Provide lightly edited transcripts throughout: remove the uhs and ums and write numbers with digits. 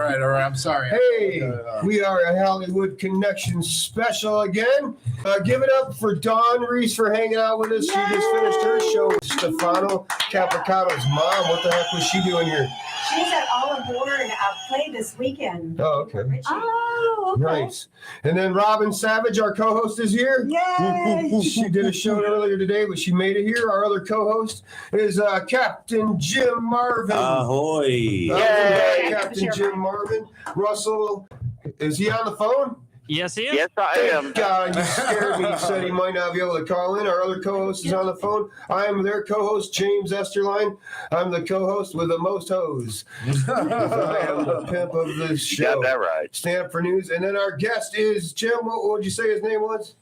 right. I'm sorry. Hey, we are a Hollywood Connection special again. Give it up for Dawn Reese for hanging out with us. She just finished her show with Stefano Capricado's mom. What the heck was she doing here? She's at All Aboard play this weekend. Oh, okay. Oh, okay. Nice. And then Robin Savage, our co-host, is here. Yay! She did a show earlier today, but she made it here. Our other co-host is Captain Jim Marvin. Ahoy. Yay! Captain Jim Marvin. Russell, is he on the phone? Yes, he is. Yes, I am. God, you scared me. He said he might not be able to call in. Our other co-host is on the phone. I am their co-host, James Esterline. I'm the co-host with the most hoes. I am the pimp of this show. You got that right. Stand up for news. And then our guest is Jim. What would you say his name was?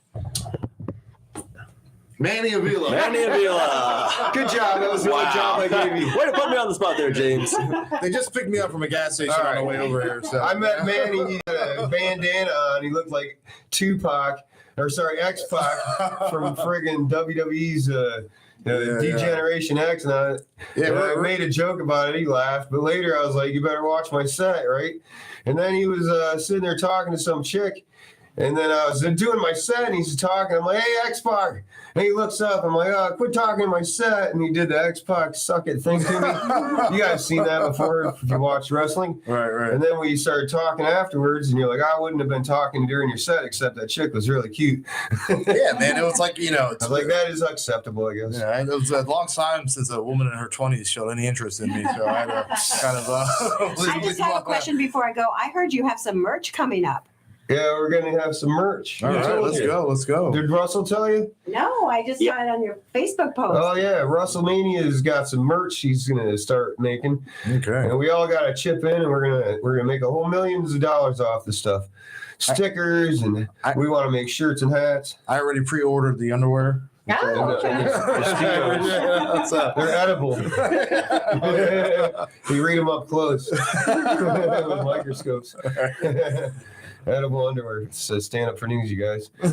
Manny Avila. Manny Avila. Good job. That was the only job I gave you. Way to put me on the spot there, James. They just picked me up from a gas station on the way over here. So I met Manny. He had a bandana on. He looked like X-Pac from friggin' WWE's D-Generation X. And I made a joke about it. He laughed. But later I was like, you better watch my set, right? And then he was sitting there talking to some chick. And then I was doing my set, and he's talking. I'm like, hey, X-Pac. And he looks up. I'm like, oh, quit talking to my set. And he did the X-Pac suck it thing to me. You guys seen that before if you watch wrestling? Right. And then we started talking afterwards, and you're like, I wouldn't have been talking during your set, except that chick was really cute. Yeah, man. It was like, I was like, that is acceptable, I guess. Yeah, it was a long time since a woman in her 20s showed any interest in me. So I had to kind of. I just have a question before I go. I heard you have some merch coming up. Yeah, we're going to have some merch. All right, let's go. Did Russell tell you? No, I just saw it on your Facebook post. Oh, yeah. WrestleMania's got some merch she's going to start making. Okay. And we all got to chip in, and we're gonna make a whole millions of dollars off the stuff. Stickers, and we want to make shirts and hats. I already pre-ordered the underwear. Oh, okay. They're edible. You read them up close with microscopes. Edible underwear. It's stand up for news, you guys. I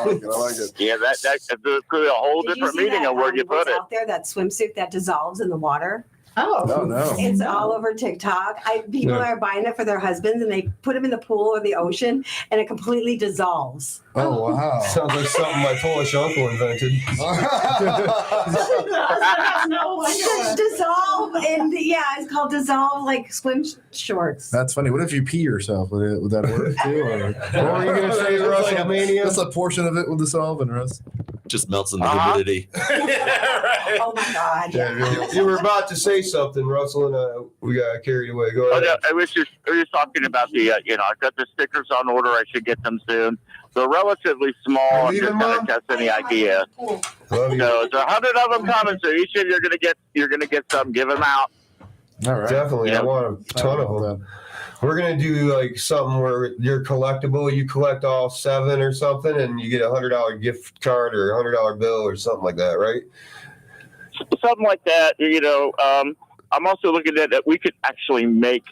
like it. Yeah, that's a whole Did you different see meaning that, of where you what's put it. out there, that swimsuit that dissolves in the water? Oh, no. It's all over TikTok. People are buying it for their husbands, and they put them in the pool or the ocean, and it completely dissolves. Oh, wow. Sounds like something my Polish uncle invented. Dissolve, and it's called dissolve, like swim shorts. That's funny. What if you pee yourself? Would that work too? Or What were you going to say, WrestleMania? Just a portion of it will dissolve and rest. Just melts in the humidity. Oh my God! Yeah, you were about to say something, Russell, and we got carried away. Go ahead. Oh, no, I was just talking about the, I've got the stickers on order. I should get them soon. They're relatively small. I'm just going to test any idea. Love So you. there's 100 of them coming. So each of you you're gonna get some. Give them out. All right. Definitely, Yeah. I want a ton of them. We're gonna do like something where you're collectible. You collect all 7 or something, and you get $100 gift card or $100 bill or something like that, right? Something like that. I'm also looking at that we could actually make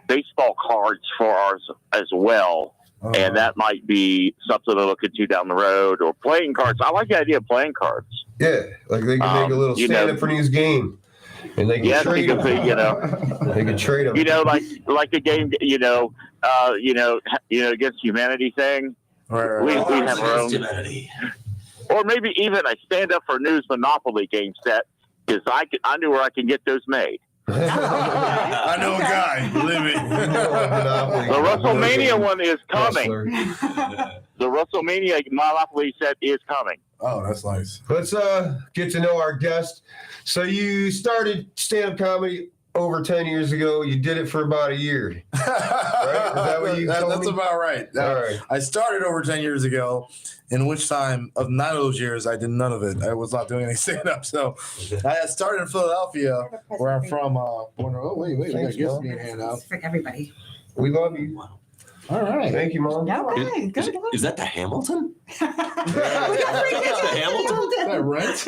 baseball cards for ours as well. And that might be something to look into down the road, or playing cards. I like the idea of playing cards. Yeah, like they can make a little stand-up for news game, and they can trade them. They can trade them. Like a game, against humanity thing. Right. We have our own, Humanity. or maybe even a stand-up for news Monopoly game set, because I knew where I can get those made. I know a guy. Believe me. The WrestleMania one is coming. The WrestleMania Monopoly set is coming. Oh, that's nice. Let's get to know our guest. So you started stand-up comedy over 10 years ago. You did it for about a year. Right? Is that what you told That's me? about right. All right. I started over 10 years ago, in which time of 9 of those years, I did none of it. I was not doing any stand-up. So I started in Philadelphia, where I'm from. Wait. We got gifts being handed out. For everybody. We love you. All right. Thank you, Mom. Okay, good. Is that the Hamilton? We got free gifts for Hamilton? Is that right?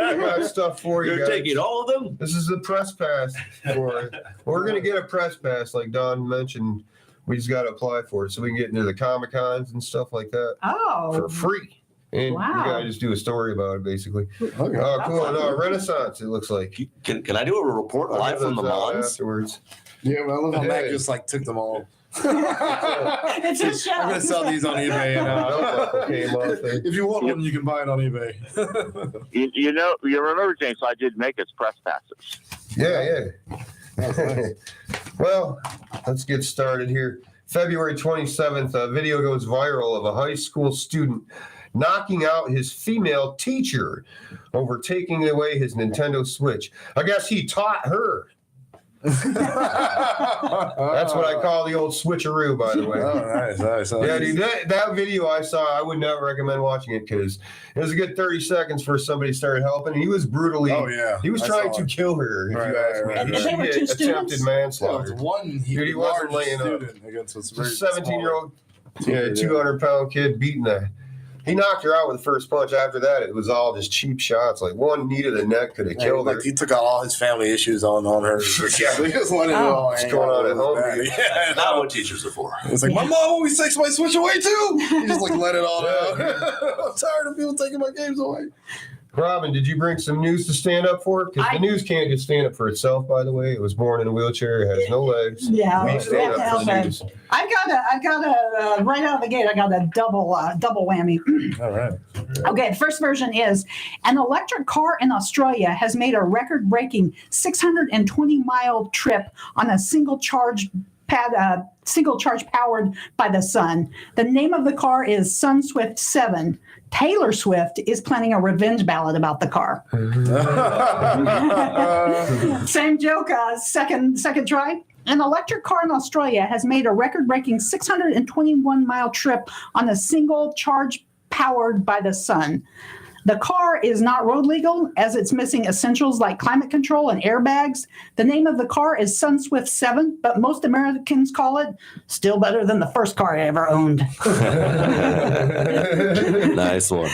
I got stuff for you You're guys. taking all of them? This is a press pass for it. We're going to get a press pass, like Don mentioned. We just got to apply for it so we can get into the Comic-Cons and stuff like that for free. And we got to just do a story about it, basically. Okay. Oh, cool. No, Renaissance, it looks like. Can I do a report I'll live give from the those out Mons? afterwards. Yeah, but I love how Mac Hey. just like took them all. It's his show. I'm gonna sell these on eBay. Okay, well, thank- If you want one, you can buy it on eBay. You remember, James, I did make us press passes. Yeah. Well, let's get started here. February 27th, a video goes viral of a high school student knocking out his female teacher over taking away his Nintendo Switch. I guess he taught her. That's what I call the old switcheroo, by the way. Oh, nice. Yeah, dude, that video I saw, I would not recommend watching it because it was a good 30 seconds for somebody started helping. He was brutally, Oh yeah. he was I trying saw to it. kill her, if Right, you ask me. right, right. And they were He two attempted students? So manslaughter. it's one. Dude, he wasn't large laying up. student against this It's very a 17-year-old, small- yeah, 200-pound kid beating that. He knocked her out with the first punch. After that, it was all just cheap shots. Like one knee to the neck could have Yeah, killed her. like he took out all his family issues on her. Yeah. He just wanted it all. What's hang going out on with at home, his dude? daddy. Yeah, Not what teachers are for. it's like my mom always takes my Switch away too. He just like let it all out. Yeah. I'm tired of people taking my games away. Robin, did you bring some news to stand up for? Because the news can't just stand up for itself, by the way. It was born in a wheelchair, it has no legs. Yeah, We we stand have to up help for the her. news. I've got a right out of the gate. I got a double whammy. All right. Okay, the first version is an electric car in Australia has made a record-breaking 620-mile trip on a single charge powered by the sun. The name of the car is SunSwift 7. Taylor Swift is planning a revenge ballad about the car. Same joke, second try. An electric car in Australia has made a record-breaking 621-mile trip on a single charge powered by the sun. The car is not road legal as it's missing essentials like climate control and airbags. The name of the car is SunSwift 7, but most Americans call it still better than the first car I ever owned. Nice one.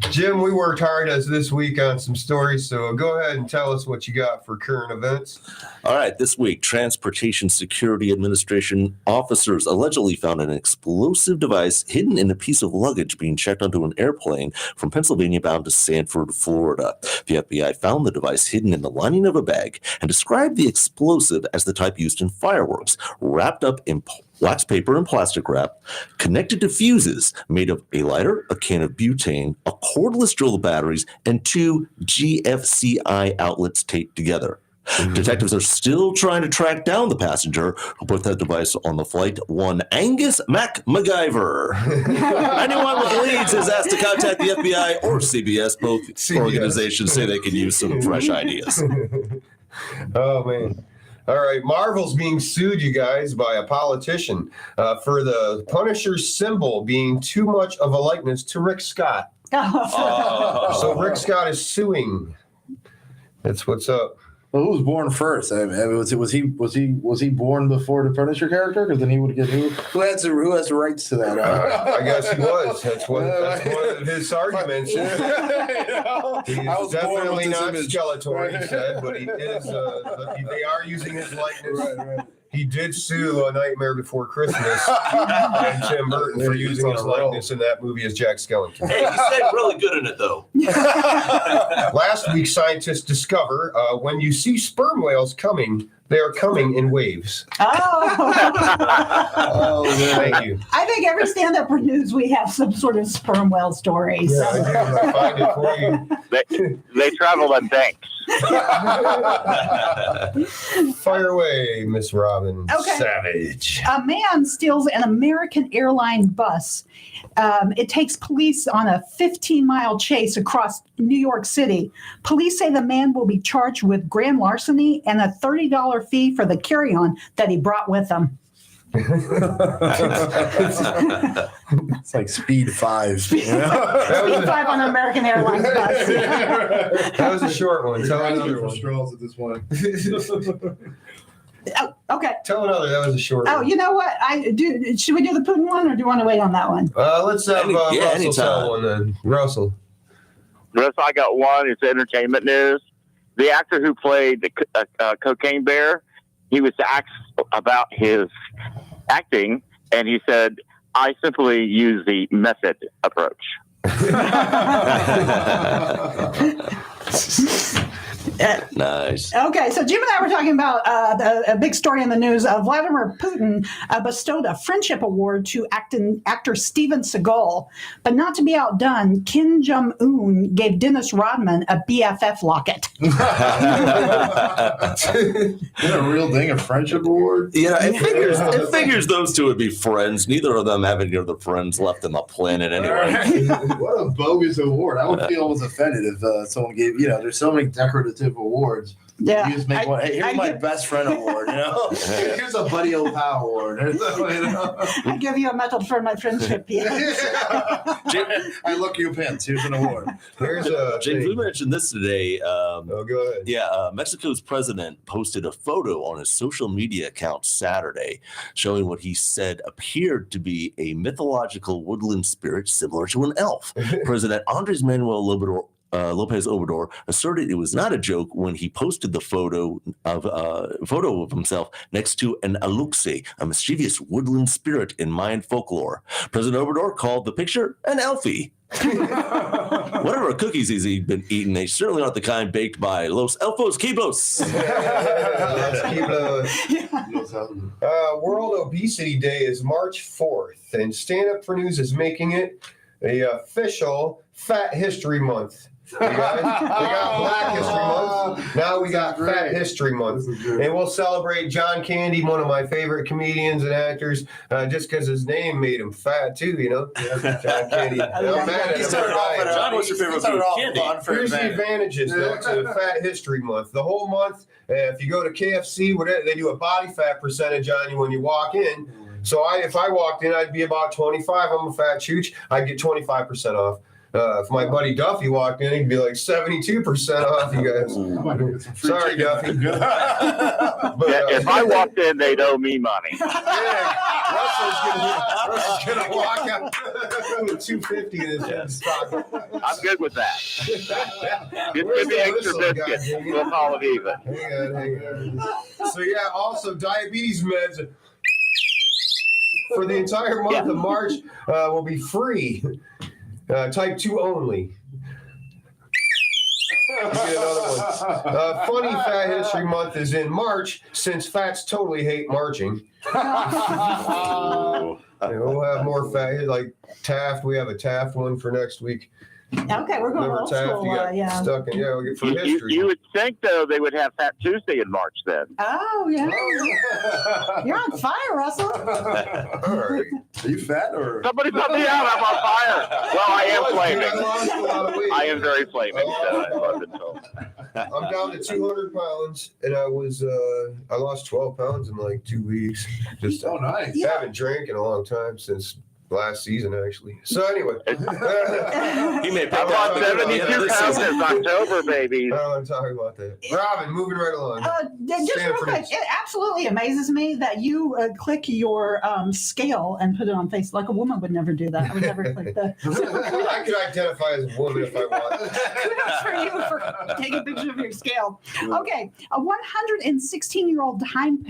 Jim, we worked hard as this week on some stories, so go ahead and tell us what you got for current events. All right, this week, Transportation Security Administration officers allegedly found an explosive device hidden in a piece of luggage being checked onto an airplane from Pennsylvania bound to Sanford, Florida. The FBI found the device hidden in the lining of a bag and described the explosive as the type used in fireworks, wrapped up in wax paper and plastic wrap, connected to fuses made of a lighter, a can of butane, a cordless drill batteries, and 2 GFCI outlets taped together. Detectives are still trying to track down the passenger who put that device on the flight, one Angus MacMacGyver. Anyone with leads is asked to contact the FBI or CBS. Both organizations say they can use some fresh ideas. Oh, man. All right, Marvel's being sued, you guys, by a politician for the Punisher's symbol being too much of a likeness to Rick Scott. So Rick Scott is suing. That's what's up. Well, who was born first? I mean, was he born before the Punisher character? Because then he would get who has the rights to that? I guess he was. That's one of his arguments. I He's was born definitely with this not image. Skeletor, he said, but he is. They are using his likeness. Right. He did sue A Nightmare Before Christmas and Tim Burton for using his likeness in that movie as Jack Skellington. Hey, you said really good in it, though. Last week, scientists discover when you see sperm whales coming, they are coming in waves. Oh, Thank you. I think every stand-up news we have some sort of sperm whale story. Yeah, So. I do. I'll find it for you. They travel in banks. Fire away, Miss Robin. Okay. Savage. A man steals an American airline bus. It takes police on a 15-mile chase across New York City. Police say the man will be charged with grand larceny and a $30 fee for the carry-on that he brought with him. It's like Speed 5. You know? Speed 5 on an American Airlines bus. That was a short one. Tell another for one. straws at this point. Oh, okay. Tell another. That was a short Oh, one. you know what? Should we do the Putin one, or do you want to wait on that one? Let's have Russell anytime. tell one then. Russell. Russ, I got one. It's entertainment news. The actor who played the Cocaine Bear, he was asked about his acting, and he said, "I simply use the method approach." Nice. Okay, so Jim and I were talking about a big story in the news. Vladimir Putin bestowed a friendship award to actor Steven Seagal, but not to be outdone, Kim Jong-un gave Dennis Rodman a BFF locket. Is that a real thing? A friendship award? Yeah, it figures those two would be friends. Neither of them have any other friends left on the planet anyway. What a bogus award. I would feel almost offended if someone gave, there's so many decorative awards. Yeah, You just make one. Hey, here's my best friend award, Here's a buddy old pal award. I give you a medal for my friendship. I look you pants. Here's an award. Here's a James, we mentioned this today. go ahead. Yeah, Mexico's president posted a photo on his social media account Saturday showing what he said appeared to be a mythological woodland spirit similar to an elf. President Andres Manuel Lopez Obrador asserted it was not a joke when he posted the photo of himself next to an aluxe, a mischievous woodland spirit in Mayan folklore. President Obrador called the picture an elfie. Whatever cookies he's been eating, they certainly aren't the kind baked by Los Elfos Quiblos. World Obesity Day is March 4th, and Stand Up for News is making it the official Fat History Month. We got Black History Month. Now we got Fat History Month. And we'll celebrate John Candy, one of my favorite comedians and actors, just because his name made him fat, too, John Candy. I'm mad at him. John, what's your favorite food? Candy. Here's the advantages, though, to Fat History Month. The whole month, if you go to KFC, whatever, they do a body fat percentage on you when you walk in. So if I walked in, I'd be about 25. I'm a fat chooch. I'd get 25% off. If my buddy Duffy walked in, he'd be like 72% off, you guys. Sorry, Duffy. If I walked in, they'd owe me money. Russell's gonna walk out with $250 in his pocket. I'm good with that. Just give me extra biscuits. We'll call it even. Hang on. So yeah, also diabetes meds for the entire month of March will be free. Type 2 only. Let's get another one. Funny Fat History Month is in March, since fats totally hate marching. We'll have more fat, like Taft. We have a Taft one for next week. Okay, we're going old school. You got stuck in, we'll get for history. You would think, though, they would have Fat Tuesday in March then. Oh, yeah. You're on fire, Russell. All right. Are you fat or? Somebody put me out. I'm on fire. Well, I am flaming. I am very flaming. I've been told. I'm down to 200 pounds, and I lost 12 pounds in like 2 weeks. Just nice. Haven't drank in a long time since last season, actually. So anyway, He may pick I'm up on 72 pounds this October, baby. I don't want to talk about that. Robin, moving right along. Just real quick, it absolutely amazes me that you click your scale and put it on Facebook. Like a woman would never do that. I would never click that. I could identify as a woman if I want. Kudos for you for taking a picture of your scale. Okay, a 116-year-old time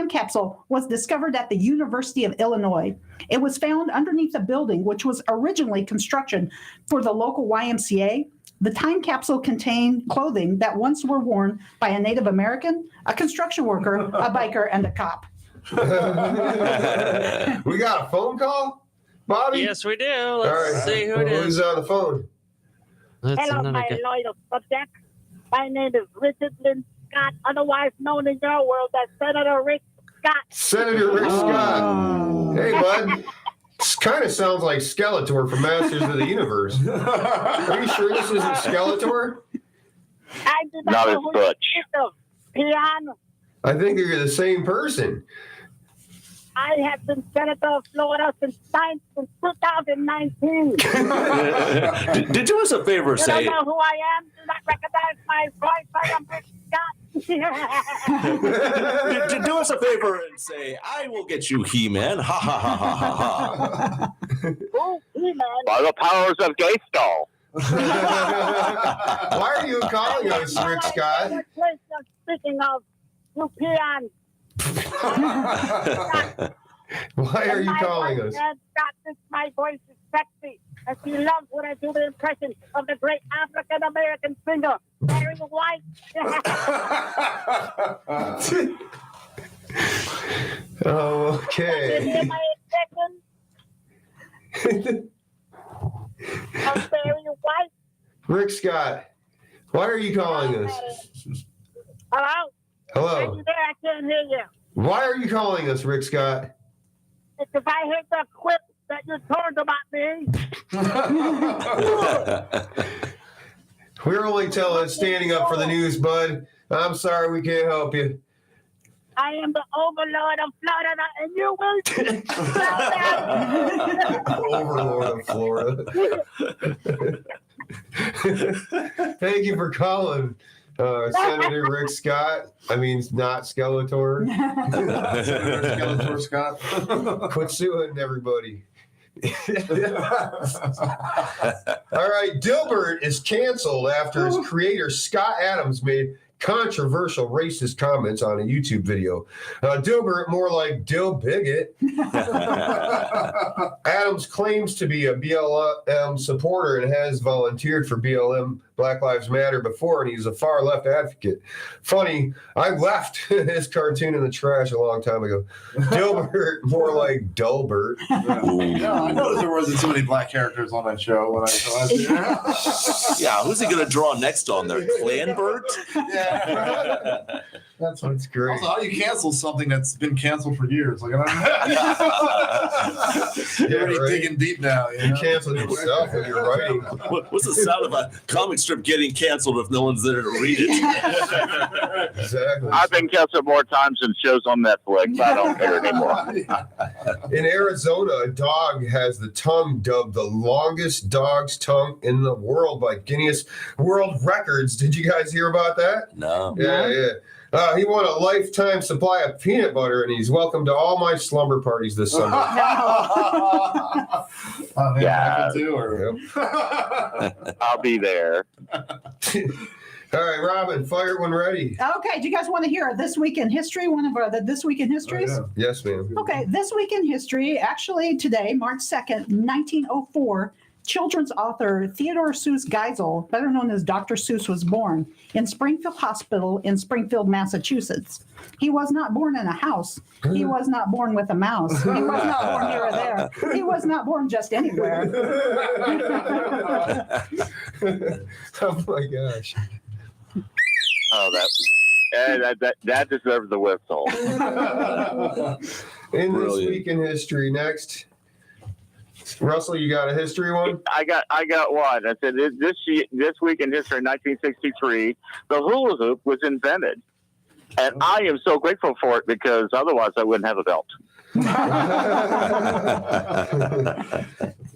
capsule was discovered at the University of Illinois. It was found underneath a building which was originally construction for the local YMCA. The time capsule contained clothing that once were worn by a Native American, a construction worker, a biker, and a cop. We got a phone call, Bobby? Yes, we do. Let's see who it Who's is. on the phone? Hello, my loyal subject. My name is Richard Lynn Scott, otherwise known in your world as Senator Rick Scott. Senator Rick Scott. Hey, bud. This kind of sounds like Skeletor from Masters of the Universe. Are you sure this isn't Skeletor? I do Not not as know who Butch. you speak of, peon. I think you're the same person. I have been Senator of Florida since 2019. Did do us a favor, You say don't know who I am? Do not recognize my voice? I am Rick Scott. do us a favor and say, I will get you, He-Man. Ha ha ha ha ha ha. Who? He-Man? By the powers of Gayskull. Why are you calling us, Rick Scott? Speaking of, you peon. Why are you calling us? Scott thinks my voice is sexy. And she loves when I do the impression of the great African American singer, Barry White. Oh, okay. My impression of Barry White. Rick Scott, why are you calling us? Hello? Are Hello. you there? I can't hear you. Why are you calling us, Rick Scott? Because I heard the quip that you told about me. We're only standing up for the news, bud. I'm sorry we can't help you. I am the overlord of Florida, and you will. Overlord of Florida. Thank you for calling, Senator Rick Scott. I mean, not Skeletor. Skeletor Scott. Quit suing everybody. All right, Dilbert is canceled after his creator Scott Adams made controversial racist comments on a YouTube video. Dilbert, more like Dill Bigot. Adams claims to be a BLM supporter and has volunteered for BLM Black Lives Matter before, and he's a far left advocate. Funny, I left his cartoon in the trash a long time ago. Dilbert, more like Dulbert. Yeah, I noticed there wasn't too many black characters on that show when I was there. Yeah, who's he going to draw next on there? Clanbert? Yeah. That's great. Also, how do you cancel something that's been canceled for years? Like, you're already digging deep now. You canceled yourself when you're writing. What's the sound of a comic strip getting canceled if no one's there to read it? Exactly. I've been canceled more times than shows on Netflix. I don't care anymore. In Arizona, a dog has the tongue dubbed the longest dog's tongue in the world by Guinness World Records. Did you guys hear about that? No. Yeah. He won a lifetime supply of peanut butter, and he's welcome to all my slumber parties this summer. Yeah. Too, I'll be there. All right, Robin, fire when ready. Okay, do you guys want to hear This Week in History, one of the This Week in Histories? Oh, Yes, ma'am. Okay, This Week in History, actually today, March 2nd, 1904, children's author Theodore Seuss Geisel, better known as Dr. Seuss, was born in Springfield Hospital in Springfield, Massachusetts. He was not born in a house. He was not born with a mouse. He was not born here or there. He was not born just anywhere. Oh, my gosh. Oh, that deserves the whistle. In This Brilliant. Week in History, next. Russell, you got a history one? I got one. I said this week in history, 1963, the hula hoop was invented, and I am so grateful for it because otherwise I wouldn't have a belt.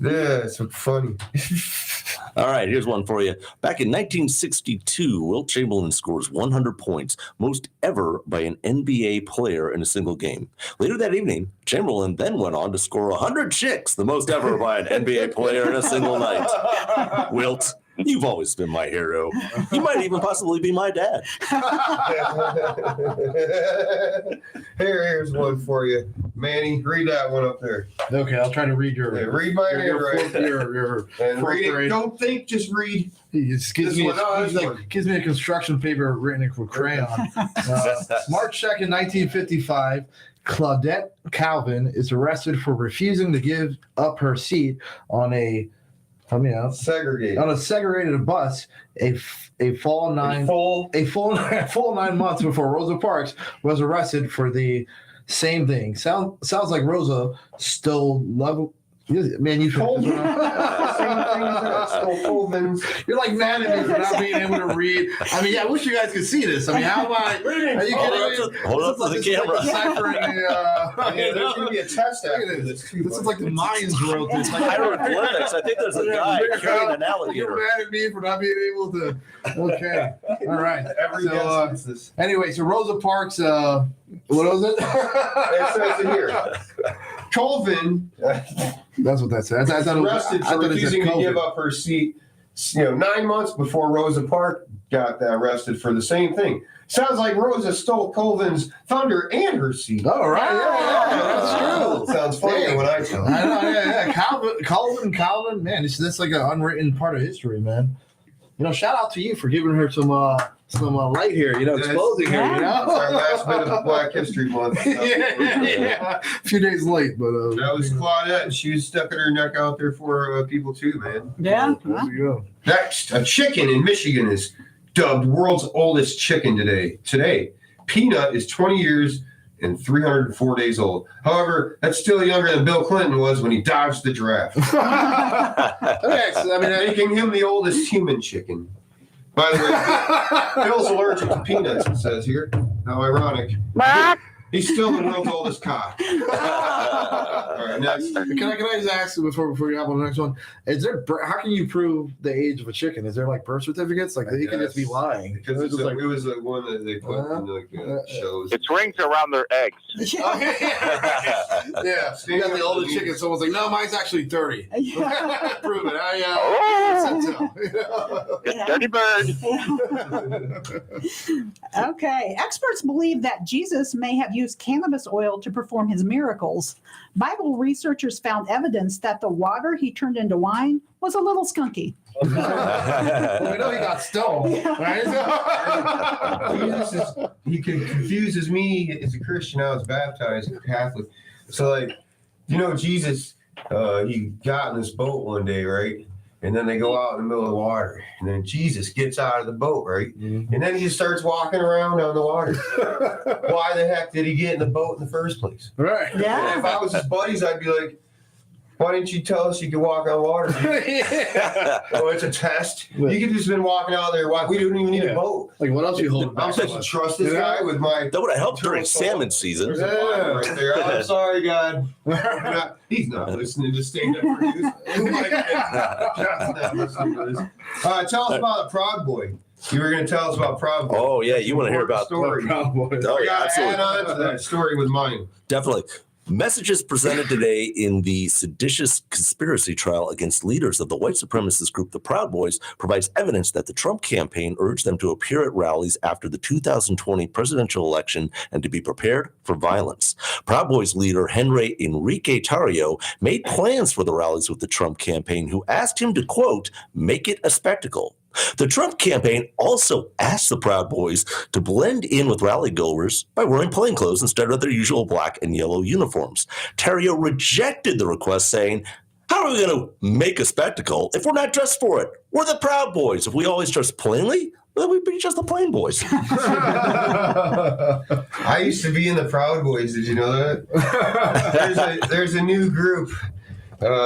Yeah, it's funny. All right, here's one for you. Back in 1962, Wilt Chamberlain scores 100 points, most ever by an NBA player in a single game. Later that evening, Chamberlain then went on to score 100 chicks, the most ever by an NBA player in a single night. Wilt, you've always been my hero. You might even possibly be my dad. Here's one for you. Manny, read that one up there. Okay, I'll try to read your. Yeah, read my handwriting. Your And read it. grade. Don't think, just read. He just gives This me, one, no, this one. gives me a construction paper written with crayon. March 2nd, 1955, Claudette Calvin is arrested for refusing to give up her seat on a, help me out, Segregate. on a segregated bus a full 9 months before Rosa Parks was arrested for the same thing. Sounds like Rosa stole love. Man, you you're like mad at me for not being able to read. I mean, yeah, I wish you guys could see this. I mean, how am I? Are you kidding me? Hold up to the camera. There's going to be a test after this, too. This is like the Mayans wrote this. Like, Hieroglyphics. I think there's a guy carrying an alligator. You're mad at me for not being able to. Okay. All right. Every So, guess is this. anyway, so Rosa Parks, what was it? It says it here. Colvin That's what that said. I thought it was arrested I for thought it said refusing to COVID. give up her seat 9 months before Rosa Parks got arrested for the same thing. Sounds like Rosa stole Colvin's thunder and her seed. Oh, right. Yeah, that's true. Sounds funnier when I tell it. I know, yeah. Calvin, man, that's like an unwritten part of history, man. Shout out to you for giving her some light here, exposing her, That's our last bit of Black History Month. yeah. A few days late, but that was Claudette. She was stuck her neck out there for people too, man. Yeah. There you go. Next, a chicken in Michigan is dubbed world's oldest chicken today. Peanut is 20 years and 304 days old. However, that's still younger than Bill Clinton was when he dodged the draft. Okay, so, Making him the oldest human chicken. By the way, Bill's allergic to peanuts, it says here. How ironic. He's still the world's oldest cock. All right, next. Can I just ask you before we hop on the next one? How can you prove the age of a chicken? Is there like birth certificates? Like you can just be lying. Because it was the one that they put in shows. It's rings around their eggs. Yeah. You got the oldest chicken. Someone's like, no, mine's actually 30. Prove it. Dirty bird. Okay. Experts believe that Jesus may have used cannabis oil to perform his miracles. Bible researchers found evidence that the water he turned into wine was a little skunky. Well, we know he got stoned, right? He confuses me as a Christian. I was baptized Catholic. So, Jesus, he got in this boat one day, right? And then they go out in the middle of the water. And then Jesus gets out of the boat, right? Mm-hmm. And then he just starts walking around on the water. Why the heck did he get in the boat in the first place? Right. Yeah. And if I was his buddies, I'd be like, why didn't you tell us you could walk on water? Oh, it's a test. You could just been walking out there. We don't even need a boat. Like, what else are you holding back? I'm supposed to trust this guy with my... That would have helped during salmon season. Right there. I'm sorry, God. He's not listening to stand up for you. Tell us about Proud Boy. You were going to tell us about Proud Boy. Oh, yeah. You want to hear about story. Proud Boy. Oh, I yeah, got to absolutely. add on to that story with mine. Definitely. Messages presented today in the seditious conspiracy trial against leaders of the white supremacist group, the Proud Boys, provides evidence that the Trump campaign urged them to appear at rallies after the 2020 presidential election and to be prepared for violence. Proud Boys leader Henry Enrique Tarrio made plans for the rallies with the Trump campaign, who asked him to, quote, make it a spectacle. The Trump campaign also asked the Proud Boys to blend in with rally goers by wearing plainclothes instead of their usual black and yellow uniforms. Tarrio rejected the request, saying, how are we going to make a spectacle if we're not dressed for it? We're the Proud Boys. If we always dress plainly, then we'd be just the plain boys. I used to be in the Proud Boys. Did you know that? There's a new group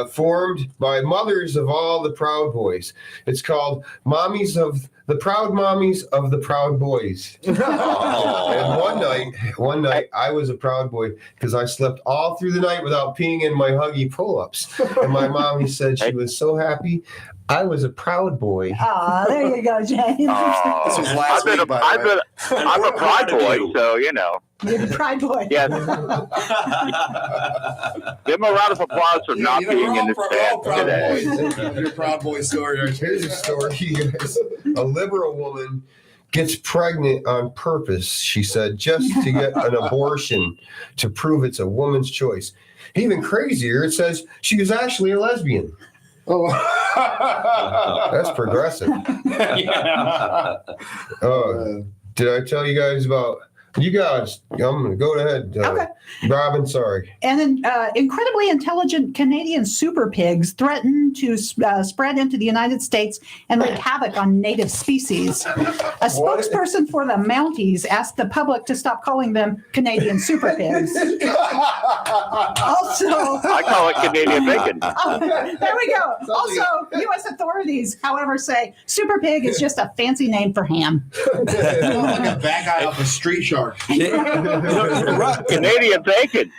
formed by mothers of all the Proud Boys. It's called the Proud Mommies of the Proud Boys. And one night, I was a Proud Boy because I slept all through the night without peeing in my Huggy pull-ups. And my mommy said she was so happy. I was a Proud Boy. Oh, there you go, James. This was last week, by the way. I'm a Pride Boy, so You're the Pride Boy. Yes. Give him a round of applause for not being in this band today. Your Proud Boy story. Here's a story, you guys. A liberal woman gets pregnant on purpose, she said, just to get an abortion to prove it's a woman's choice. Even crazier, it says she was actually a lesbian. Oh, that's progressive. Did I tell you guys about... You guys, I'm going to go ahead. Okay. Robin, sorry. And then incredibly intelligent Canadian super pigs threaten to spread into the United States and wreak havoc on native species. A spokesperson for the Mounties asked the public to stop calling them Canadian super pigs. Also, I call it Canadian bacon. There we go. Also, U.S. authorities, however, say super pig is just a fancy name for ham. like a bad guy off a street shark. Park. Canadian bacon.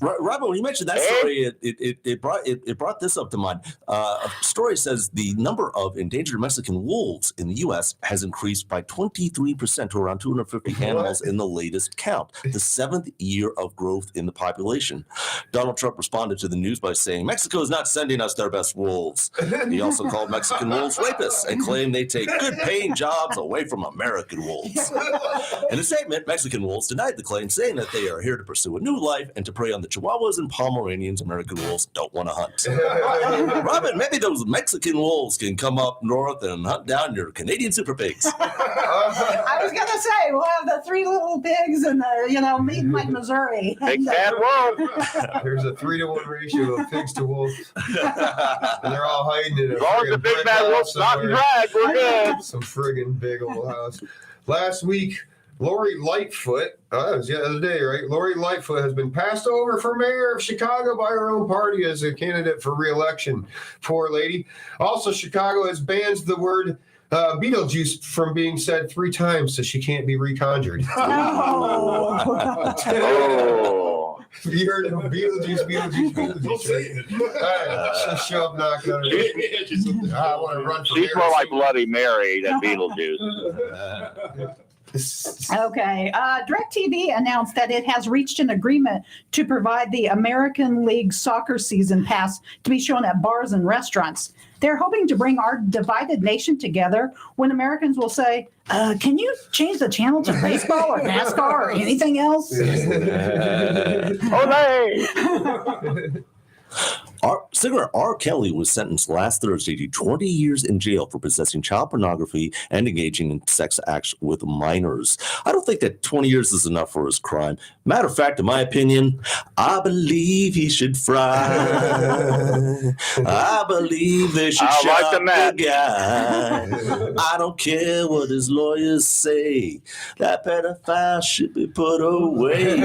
Robin, when you mentioned that story, it brought this up to mind. A story says the number of endangered Mexican wolves in the U.S. has increased by 23% to around 250 animals in the latest count, the 7th year of growth in the population. Donald Trump responded to the news by saying, Mexico is not sending us their best wolves. He also called Mexican wolves rapists and claimed they take good paying jobs away from American wolves. In a statement, Mexican wolves denied the claim, saying that they are here to pursue a new life and to prey on the Chihuahuas and Pomeranians American wolves don't want to hunt. Robin, maybe those Mexican wolves can come up north and hunt down your Canadian super pigs. I was gonna say we'll have the 3 little pigs and the meeting like Missouri. Big bad wolf. There's a 3-to-1 ratio of pigs to wolves. And they're all hiding in As long as the big bad wolf's not in drag, we're good. Some friggin' big old house. Last week, Lori Lightfoot, that was the other day, right? Lori Lightfoot has been passed over for mayor of Chicago by her own party as a candidate for re-election. Poor lady. Also, Chicago has banned the word Beetlejuice from being said 3 times, so she can't be reconjured. Oh. You heard of Beetlejuice, right? She'll show up knocking on her door. I want to run for She's mayor. more like Bloody Mary than Beetlejuice. Okay. DirecTV announced that it has reached an agreement to provide the American League Soccer season pass to be shown at bars and restaurants. They're hoping to bring our divided nation together when Americans will say, can you change the channel to baseball or NASCAR or anything else? Olé! Singer R. Kelly was sentenced last Thursday to 20 years in jail for possessing child pornography and engaging in sex acts with minors. I don't think that 20 years is enough for his crime. Matter of fact, in my opinion, I believe he should fry. I believe they should shot the guy. I don't care what his lawyers say. That pedophile should be put away.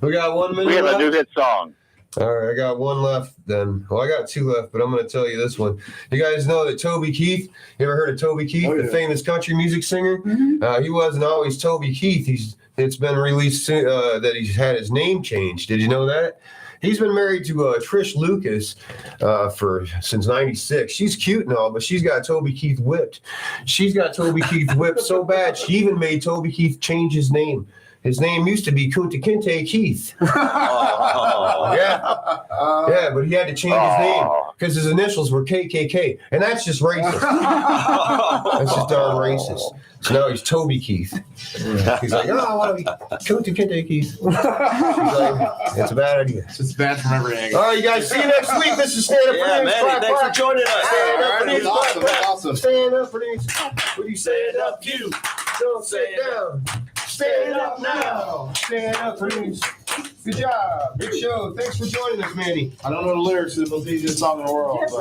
We got 1 minute We have left. a new hit song. All right, I got 1 left then. Well, I got 2 left, but I'm going to tell you this one. You guys know that Toby Keith, you ever heard of Toby Keith, the famous country music singer? Mm-hmm. He wasn't always Toby Keith. It's been released that he's had his name changed. Did you know that? He's been married to Trish Lucas since '96. She's cute and all, but she's got Toby Keith whipped. She's got Toby Keith whipped so bad, she even made Toby Keith change his name. His name used to be Kunta Kinte Keith. Yeah, but he had to change his name because his initials were KKK, and that's just racist. That's just darn racist. So now he's Toby Keith. He's like, I want to be Kunta Kinte Keith. He's like, it's a bad idea. It's just bad from every angle. All right, you guys, see you next week. This is Stand Up for News. Manny, thanks for joining us. Stand Up for News. Awesome. Stand Up for News. What do you stand up to? Don't say it down. Stand up now. Stand up for news. Good job. Good show. Thanks for joining us, Manny. I don't know the lyrics to the most easiest song in the world. Yes,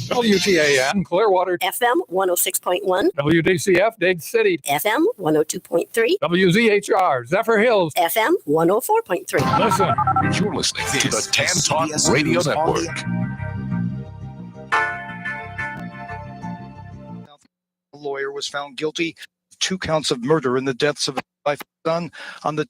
But, WTAN, Clearwater, FM 106.1, WDCF, Dade City, FM 102.3, WZHR, Zephyr Hills. FM 104.3. Listen. You're listening to the Tan Talk Radio Network. Lawyer was found guilty of 2 counts of murder in the deaths of his wife and son on the